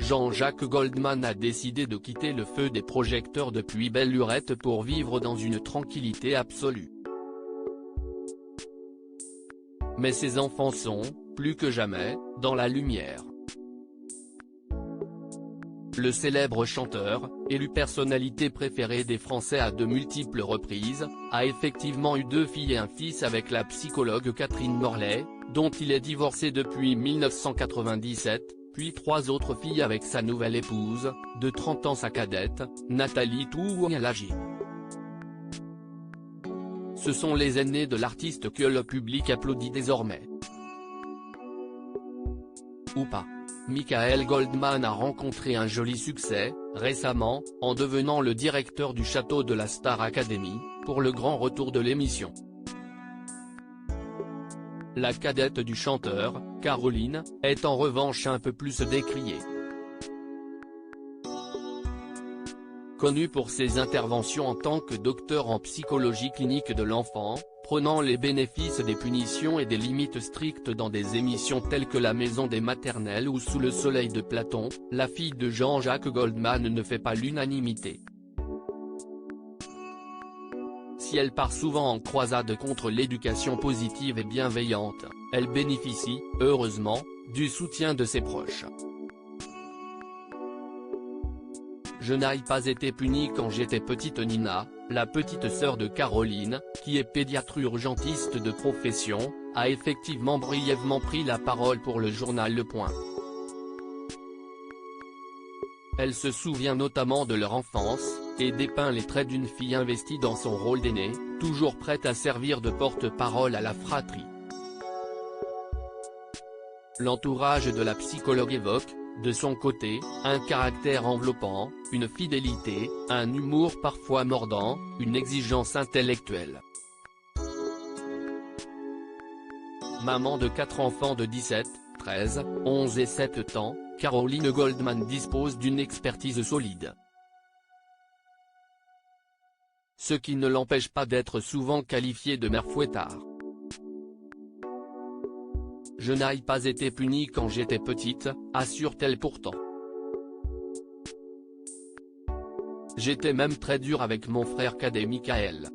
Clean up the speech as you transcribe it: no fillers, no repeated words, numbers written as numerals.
Jean-Jacques Goldman a décidé de quitter le feu des projecteurs depuis belle lurette pour vivre dans une tranquillité absolue. Mais ses enfants sont, plus que jamais, dans la lumière. Le célèbre chanteur, élu personnalité préférée des Français à de multiples reprises, a effectivement eu 2 filles et un fils avec la psychologue Catherine Morlet, dont il est divorcé depuis 1997, puis 3 autres filles avec sa nouvelle épouse, de 30 ans sa cadette, Nathalie Tououalagi. Ce sont les aînés de l'artiste que le public applaudit désormais. Ou pas. Michael Goldman a rencontré un joli succès, récemment, en devenant le directeur du château de la Star Academy, pour le grand retour de l'émission. La cadette du chanteur, Caroline, est en revanche un peu plus décriée. Connue pour ses interventions en tant que docteur en psychologie clinique de l'enfant, prenant les bénéfices des punitions et des limites strictes dans des émissions telles que La Maison des Maternelles ou Sous le soleil de Platon, la fille de Jean-Jacques Goldman ne fait pas l'unanimité. Si elle part souvent en croisade contre l'éducation positive et bienveillante, elle bénéficie, heureusement, du soutien de ses proches. Je n'ai pas été punie quand j'étais petite. Nina, la petite sœur de Caroline, qui est pédiatre urgentiste de profession, a effectivement brièvement pris la parole pour le journal Le Point. Elle se souvient notamment de leur enfance, et dépeint les traits d'une fille investie dans son rôle d'aînée, toujours prête à servir de porte-parole à la fratrie. L'entourage de la psychologue évoque, de son côté, un caractère enveloppant, une fidélité, un humour parfois mordant, une exigence intellectuelle. Maman de 4 enfants de 17, 13, 11 et 7 ans, Caroline Goldman dispose d'une expertise solide. Ce qui ne l'empêche pas d'être souvent qualifiée de mère fouettard. Je n'ai pas été punie quand j'étais petite, assure-t-elle pourtant. J'étais même très dure avec mon frère cadet Michael.